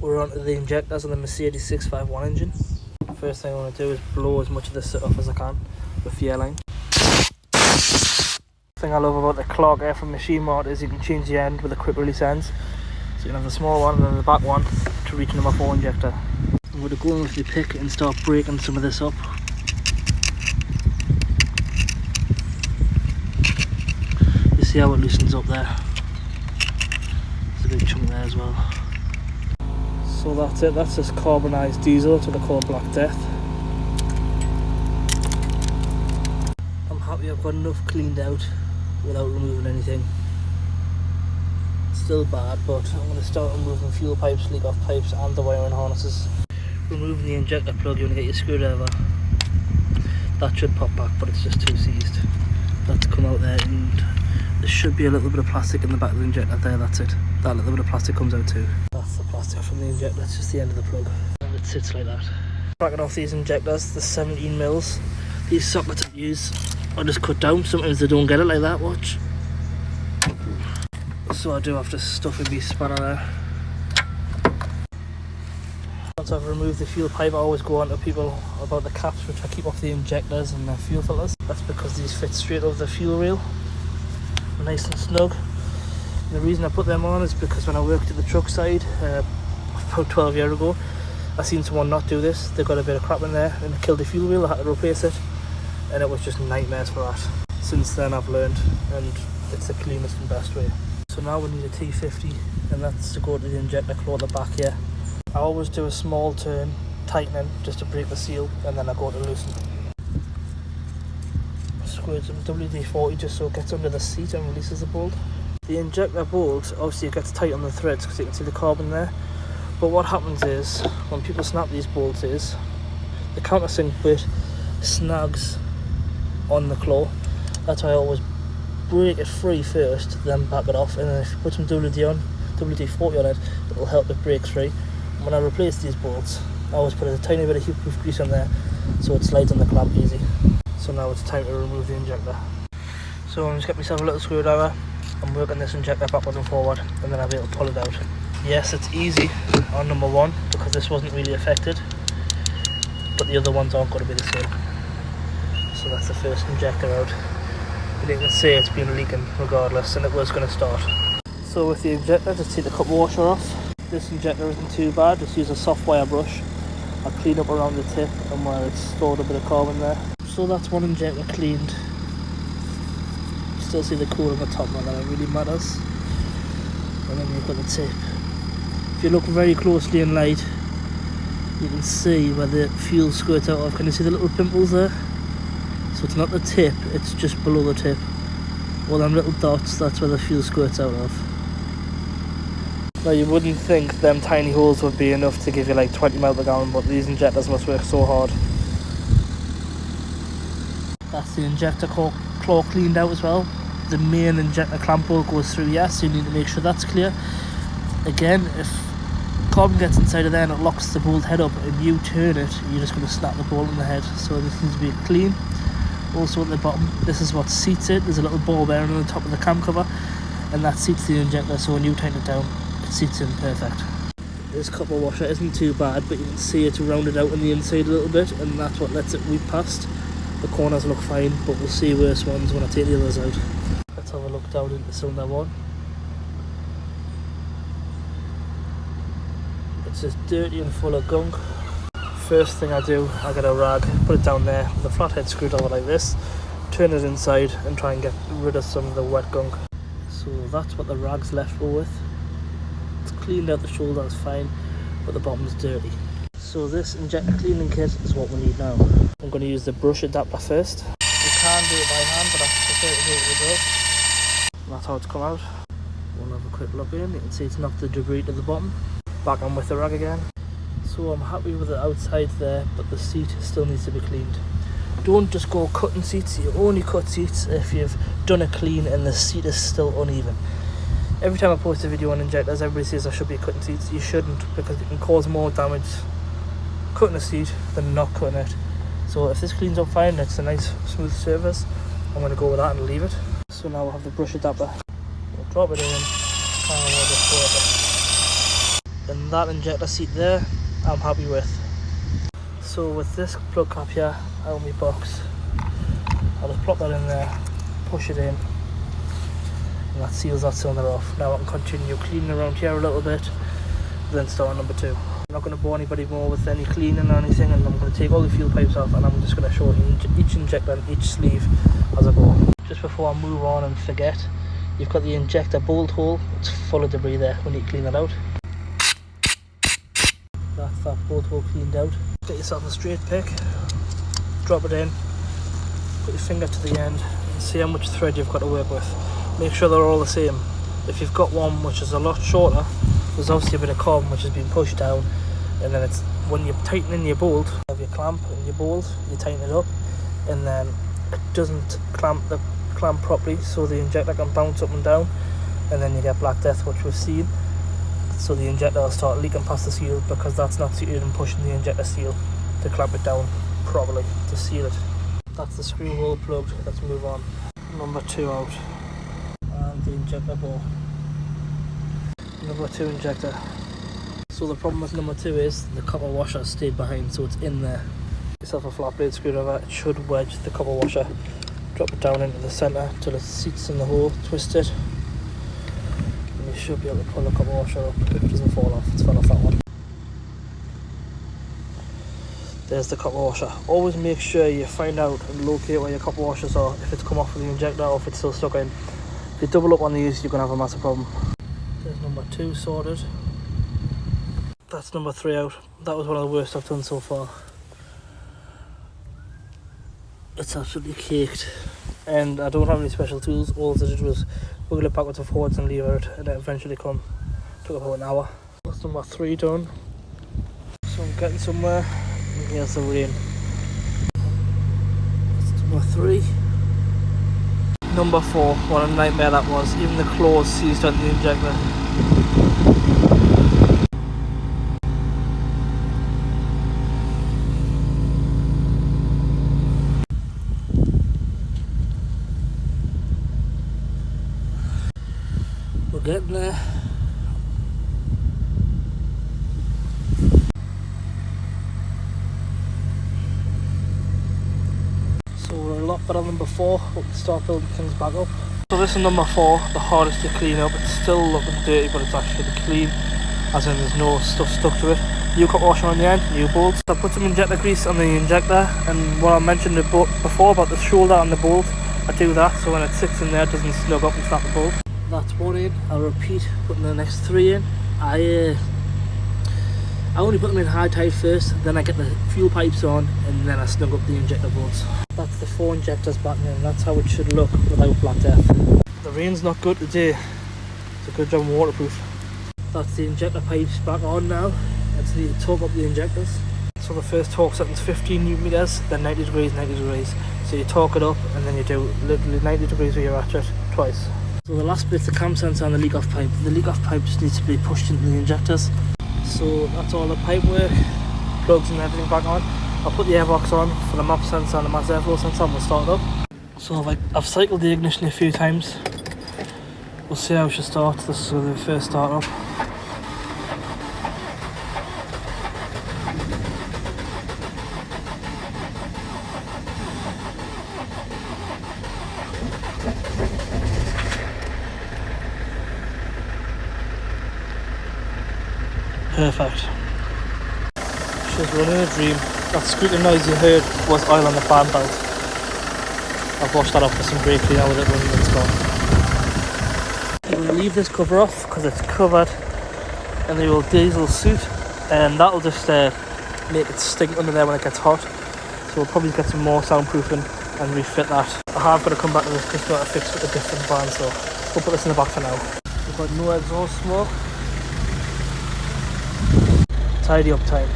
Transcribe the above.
We're onto the injectors on the Mercedes 651 engine. First thing I want to do is blow as much of this off as I can with the airline. The thing I love about the Clark Air from Machine Mart is you can change the end with the quick release ends. So you can have the small one and then the back one to reach into my 4 injector. I'm going to go in with the pick and start breaking some of this up. You see how it loosens up there? There's a big chunk there as well. So that's it, that's this carbonised diesel, that's what they call Black Death. I'm happy I've got enough cleaned out without removing anything. It's still bad, but I'm going to start removing fuel pipes, leak off pipes and the wiring harnesses. Removing the injector plug, you want to get your screwdriver. That should pop back, but it's just too seized. That's come out there, and there should be a little bit of plastic in the back of the injector there, that's it. That little bit of plastic comes out too. That's the plastic from the injector, that's just the end of the plug. And it sits like that. Cracking off these injectors, the 17 mils. These sockets I use, I just cut down. Sometimes they don't get it like that, watch. So I do have to stuff in my spanner there. Once I've removed the fuel pipe, I always go on to people about the caps which I keep off the injectors and the fuel filters. That's because these fit straight over the fuel rail, nice and snug. And the reason I put them on is because when I worked at the truck side about 12 years ago, I seen someone not do this. They got a bit of crap in there and it killed the fuel wheel. I had to replace it, and it was just nightmares for that. Since then I've learned, and it's the cleanest and best way. So now we need a T50, and that's to go to the injector claw at the back here. I always do a small turn, tightening just to break the seal, and then I go to loosen. Screw some WD-40 just so it gets under the seat and releases the bolt. The injector bolt, obviously it gets tight on the threads because you can see the carbon there. But what happens is, when people snap these bolts is, the countersink bit snags on the claw. That's why I always break it free first, then back it off, and then if you put some WD-40 on it, it'll help it break free. When I replace these bolts, I always put a tiny bit of heat-proof grease on there so it slides on the clamp easy. So now it's time to remove the injector. So I'm just get myself a little screwdriver and working this injector backward and forward, and then I'll be able to pull it out. Yes, it's easy on number 1 because this wasn't really affected, but the other ones aren't going to be the same. So that's the first injector out. And you can see it's been leaking regardless, and it was going to start. So with the injector, just take the cup washer off. This injector isn't too bad, just use a soft wire brush. I'll clean up around the tip and where it's stored a bit of carbon there. So that's one injector cleaned. Still see the cool on the top, now that it really matters. And then you've got the tip. If you look very closely in light, you can see where the fuel squirts out of. Can you see the little pimples there? So it's not the tip, it's just below the tip. All them little dots, that's where the fuel squirts out of. Now you wouldn't think them tiny holes would be enough to give you like 20 miles per gallon, but these injectors must work so hard. That's the injector claw cleaned out as well. The main injector clamp bolt goes through here, so you need to make sure that's clear. Again, if carbon gets inside of there and it locks the bolt head up and you turn it, you're just going to snap the bolt in the head. So this needs to be clean. Also at the bottom, this is what seats it. There's a little ball bearing on the top of the cam cover, and that seats the injector, so when you tighten it down, it seats in perfect. This copper washer isn't too bad, but you can see it's rounded out on the inside a little bit, and that's what lets it weep past. The corners look fine, but we'll see worse ones when I take the others out. Let's have a look down into cylinder 1. It's just dirty and full of gunk. First thing I do, I get a rag, put it down there with a flathead screwdriver like this, turn it inside and try and get rid of some of the wet gunk. So that's what the rag's left with. It's cleaned out the shoulders fine, but the bottom's dirty. So this injector cleaning kit is what we need now. I'm going to use the brush adapter first. You can do it by hand, but I prefer to do it with a brush. That's how it's come out. We'll have a quick look in. You can see it's knocked the debris to the bottom. Back on with the rag again. So I'm happy with the outside there, but the seat still needs to be cleaned. Don't just go cutting seats. You only cut seats if you've done a clean and the seat is still uneven. Every time I post a video on injectors, everybody says I should be cutting seats. You shouldn't, because it can cause more damage cutting a seat than not cutting it. So if this cleans up fine, it's a nice smooth surface, I'm going to go with that and leave it. So now we'll have the brush adapter. We'll drop it in and we'll just pour it. And that injector seat there, I'm happy with. So with this plug cap here out of my box, I'll just plop that in there, push it in, and that seals that cylinder off. Now I can continue cleaning around here a little bit, then start on number 2. I'm not going to bore anybody more with any cleaning or anything, and I'm going to take all the fuel pipes off, and I'm just going to show each injector and each sleeve as I go. Just before I move on and forget, you've got the injector bolt hole. It's full of debris there. We need to clean that out. That's that bolt hole cleaned out. Get yourself a straight pick, drop it in, put your finger to the end, and see how much thread you've got to work with. Make sure they're all the same. If you've got one which is a lot shorter, there's obviously a bit of carbon which has been pushed down, and then it's when you're tightening your bolt, you have your clamp and your bolt, you tighten it up, and then it doesn't clamp properly, so the injector can bounce up and down, and then you get black death, which we've seen. So the injector will start leaking past the seal because that's not suited in pushing the injector seal to clamp it down properly to seal it. That's the screw hole plugged. Let's move on. Number 2 out, and the injector bore. Number 2 injector. So the problem with number 2 is the copper washer stayed behind, so it's in there. Get yourself a flat blade screwdriver. It should wedge the copper washer. Drop it down into the centre till it seats in the hole. Twist it, and you should be able to pull the copper washer up if it doesn't fall off. It's fell off that one. There's the copper washer. Always make sure you find out and locate where your copper washers are, if it's come off of the injector or if it's still stuck in. If you double up on these, you're going to have a massive problem. There's number 2 sorted. That's number 3 out. That was one of the worst I've done so far. It's absolutely caked, and I don't have any special tools. All I did was wiggle it backwards and forwards and lever it, and it eventually come. Took about an hour. That's number 3 done. So I'm getting somewhere. And here's the rain. That's number 3. Number 4, what a nightmare that was. Even the claws seized on the injector. We're getting there. So we're a lot better than before, but we can start building things back up. So this is number 4, the hardest to clean up. It's still looking dirty, but it's actually clean, as in there's no stuff stuck to it. New copper washer on the end, new bolts. I put some injector grease on the injector, and what I mentioned before about the shoulder and the bolt, I do that so when it sits in there it doesn't snug up and snap the bolt. That's 1 in. I'll repeat putting the next 3 in. I only put them in high tide first, then I get the fuel pipes on, and then I snug up the injector bolts. That's the 4 injectors back in. That's how it should look without black death. The rain's not good today. It's a good job waterproof. That's the injector pipes back on now. Let's need to torque up the injectors. So the first torque setting's 15 Newton meters, then 90 degrees, 90 degrees. So you torque it up, and then you do literally 90 degrees with your ratchet twice. So the last bit's the cam sensor and the leak off pipe. The leak off pipe just needs to be pushed into the injectors. So that's all the pipe work, plugs and everything back on. I'll put the airbox on for the map sensor and the mass airflow sensor, and we'll start it up. So I've cycled the ignition a few times. We'll see how she starts. This is the first start up. Perfect. She's running a dream. That squeaking noise you heard was oil on the fan belt. I've washed that off with some brake cleaner with it running, it's gone. I'm going to leave this cover off because it's covered in the old diesel suit, and that'll just make it stink under there when it gets hot. So we'll probably get some more soundproofing and refit that. I have got to come back to this customer to fix with a different van, so we'll put this in the back for now. We've got no exhaust smoke. Tidy up time.